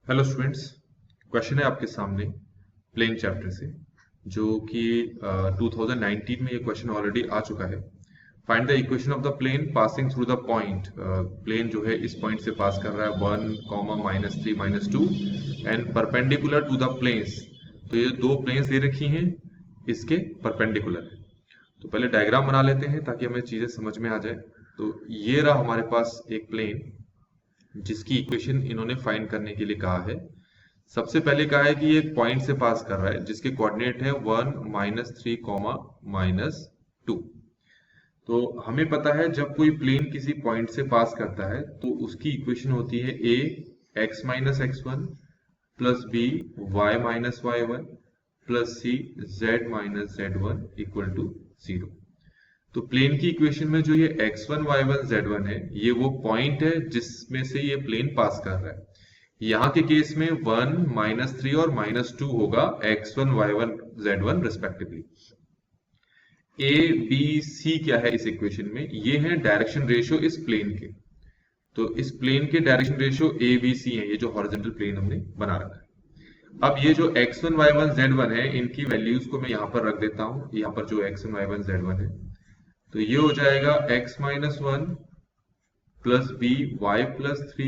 Hello students. Question है आपके सामने प्लेन चैप्टर से, जो कि 2019 में ये क्वेश्चन ऑलरेडी आ चुका है। Find the equation of the plane passing through the point. Plane जो है इस पॉइंट से पास कर रहा है 1, -3, -2 and perpendicular to the planes. तो ये दो प्लेन्स दे रखी हैं, इसके परपेंडिकुलर है। तो पहले डायग्राम बना लेते हैं ताकि हमें चीजें समझ में आ जाए। तो ये रहा हमारे पास एक प्लेन जिसकी इक्वेशन इन्होंने फाइंड करने के लिए कहा है। सबसे पहले कहा है कि ये एक पॉइंट से पास कर रहा है जिसके कोऑर्डिनेट है 1, -3, -2। तो हमें पता है जब कोई प्लेन किसी पॉइंट से पास करता है तो उसकी इक्वेशन होती है a x-x1 plus b y-y1 plus c z-z1 equal to 0। तो प्लेन की इक्वेशन में जो ये x1 y1 z1 है, ये वो पॉइंट है जिसमें से ये प्लेन पास कर रहा है। यहाँ के केस में 1, -3 और -2 होगा x1 y1 z1 respectively. a b c क्या है इस इक्वेशन में? ये है डायरेक्शन रेशियो इस प्लेन के। तो इस प्लेन के direction ratio a b c है, ये जो हॉरिजॉन्टल प्लेन हमने बना रखा है। अब ये जो x1 y1 z1 है, इनकी वैल्यूज को मैं यहाँ पर रख देता हूँ। यहाँ पर जो x1 y1 z1 है, तो ये हो जाएगा x-1 plus b y+3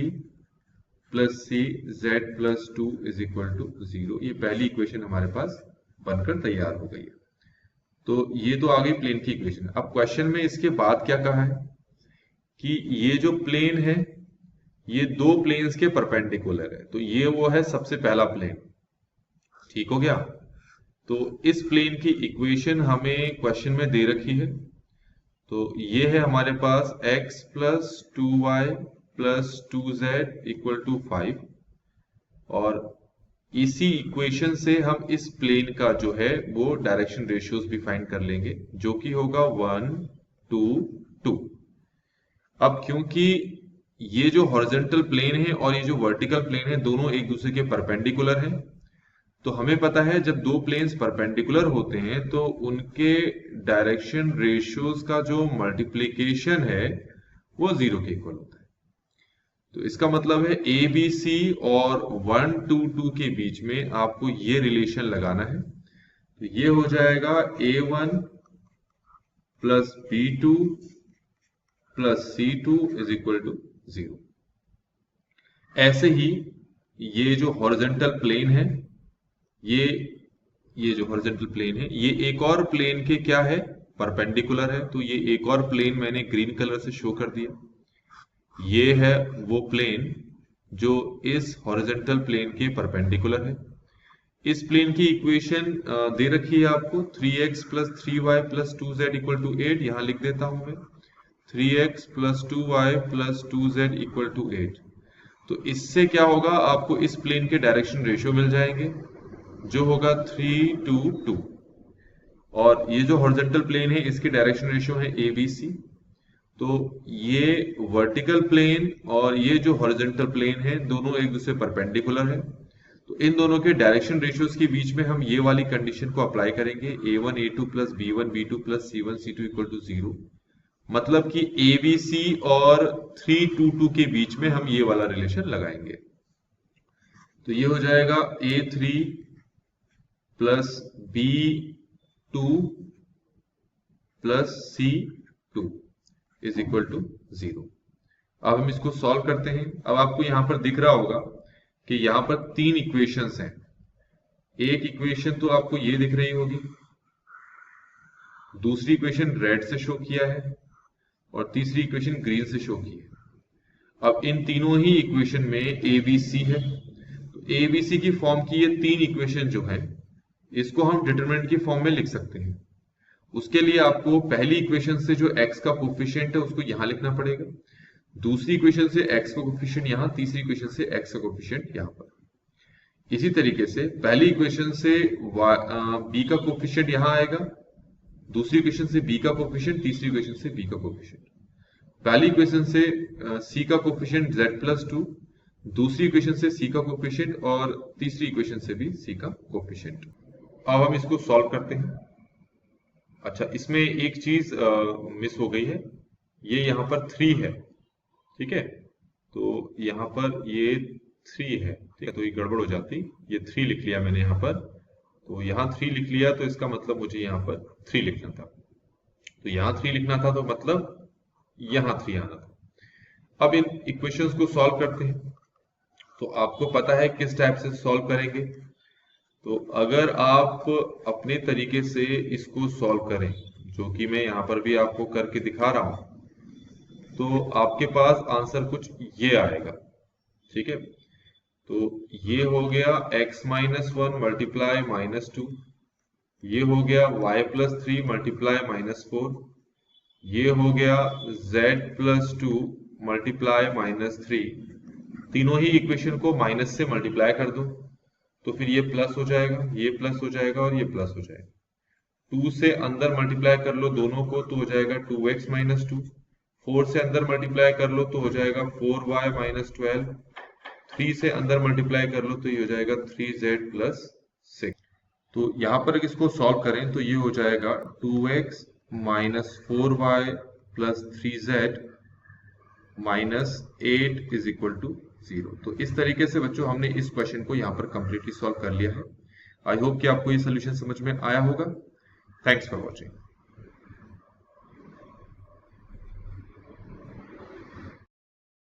plus c z+2 is equal to 0। ये पहली इक्वेशन हमारे पास बनकर तैयार हो गई है। तो ये तो आ गई प्लेन की इक्वेशन। अब क्वेश्चन में इसके बाद क्या कहा है कि ये जो प्लेन है ये दो प्लेन्स के परपेंडिकुलर है। तो ये वो है सबसे पहला प्लेन। ठीक हो गया। तो इस प्लेन की इक्वेशन हमें क्वेश्चन में दे रखी है। तो ये है हमारे पास x plus 2y plus 2z equal to 5, और इसी इक्वेशन से हम इस प्लेन का जो है वो डायरेक्शन रेशियोज भी फाइंड कर लेंगे, जो कि होगा 1, 2, 2। अब क्योंकि ये जो हॉरिजॉन्टल प्लेन है और ये जो वर्टिकल प्लेन है दोनों एक दूसरे के परपेंडिकुलर हैं, तो हमें पता है जब दो प्लेन्स परपेंडिकुलर होते हैं तो उनके डायरेक्शन रेशियोज का जो मल्टीप्लिकेशन है वो 0 के इक्वल होता है। तो इसका मतलब है ए बी सी और 1, 2, 2 के बीच में आपको ये रिलेशन लगाना है। तो ये हो जाएगा a1 plus b2 plus c2 is equal to 0। ऐसे ही ये जो हॉरिजॉन्टल प्लेन है, ये जो हॉरिजॉन्टल प्लेन है ये एक और प्लेन के क्या है? परपेंडिकुलर है। तो ये एक और प्लेन मैंने ग्रीन कलर से शो कर दिया। ये है वो प्लेन जो इस हॉरिजॉन्टल प्लेन के परपेंडिकुलर है। इस प्लेन की इक्वेशन दे रखी है आपको 3x plus 3y plus 2z equal to 8। यहां लिख देता हूं मैं 3x plus 2y plus 2z equal to 8। तो इससे क्या होगा, आपको इस प्लेन के डायरेक्शन रेशियो मिल जाएंगे जो होगा 3, 2, 2। और ये जो हॉरिजॉन्टल प्लेन है इसके डायरेक्शन रेशियो है ए बी सी। तो ये वर्टिकल प्लेन और ये जो हॉरिजॉन्टल प्लेन है दोनों एक दूसरे परपेंडिकुलर है। तो इन दोनों के डायरेक्शन रेशियोज के बीच में हम ये वाली कंडीशन को अप्लाई करेंगे, a1 a2 plus b1 b2 plus c1 c2 equal to 0। मतलब कि ए बी सी और 3, 2, 2 के बीच में हम ये वाला रिलेशन लगाएंगे। तो ये हो जाएगा a3 plus b2 plus c2 is equal to 0। अब हम इसको सॉल्व करते हैं। अब आपको यहां पर दिख रहा होगा कि यहां पर तीन इक्वेशंस हैं। एक इक्वेशन तो आपको ये दिख रही होगी, दूसरी इक्वेशन रेड से शो किया है और तीसरी इक्वेशन ग्रीन से शो की है। अब इन तीनों ही इक्वेशन में ए बी सी है। तो ए बी सी की फॉर्म की ये तीन इक्वेशन जो है इसको हम डिटरमिनेंट की फॉर्म में लिख सकते हैं। उसके लिए आपको पहली इक्वेशन से जो x का कोफिशिएंट है उसको यहां लिखना पड़ेगा, दूसरी इक्वेशन से x का कोफिशिएंट यहां, तीसरी इक्वेशन से x का कोफिशिएंट यहां पर। इसी तरीके से पहली इक्वेशन से b का कोफिशिएंट यहां आएगा, दूसरी इक्वेशन से b का कोफिशिएंट, तीसरी इक्वेशन से b का कोफिशिएंट। पहली इक्वेशन से c का कोफिशिएंट z+2, दूसरी इक्वेशन से c का कोफिशिएंट और तीसरी इक्वेशन से भी c का कोफिशिएंट। अब हम इसको सॉल्व करते हैं। अच्छा, इसमें एक चीज मिस हो गई है, ये यहाँ पर 3 है। ठीक है, तो यहाँ पर ये 3 है, ठीक है, तो ये गड़बड़ हो जाती, ये 3 लिख लिया मैंने यहाँ पर, तो यहाँ 3 लिख लिया, तो इसका मतलब मुझे यहाँ पर 3 लिखना था, तो यहाँ 3 लिखना था, तो मतलब यहाँ 3 आना था। अब इन इक्वेशंस को सॉल्व करते हैं, तो आपको पता है किस टाइप से सॉल्व करेंगे। तो अगर आप अपने तरीके से इसको सॉल्व करें, जो कि मैं यहाँ पर भी आपको करके दिखा रहा हूं, तो आपके पास आंसर कुछ ये आएगा, ठीक है। तो ये हो गया x माइनस 1 मल्टीप्लाई -2, ये हो गया y प्लस 3 मल्टीप्लाई -4, ये हो गया z प्लस 2 मल्टीप्लाई -3, तीनों ही इक्वेशन को माइनस से मल्टीप्लाई कर दो, तो फिर ये प्लस हो जाएगा, ये प्लस हो जाएगा और ये प्लस हो जाएगा। 2 से अंदर मल्टीप्लाई कर लो दोनों को, तो हो जाएगा 2x माइनस 2, 4 से अंदर मल्टीप्लाई कर लो तो हो जाएगा 4y माइनस 12, 3 से अंदर मल्टीप्लाई कर लो तो ये हो जाएगा 3z प्लस 6। तो यहाँ पर इसको सॉल्व करें तो ये हो जाएगा 2x minus 4y plus 3z minus 8 is equal to 0। तो इस तरीके से बच्चों हमने इस क्वेश्चन को यहाँ पर कंप्लीटली सॉल्व कर लिया है। आई होप कि आपको ये सोल्यूशन समझ में आया होगा। Thanks for watching.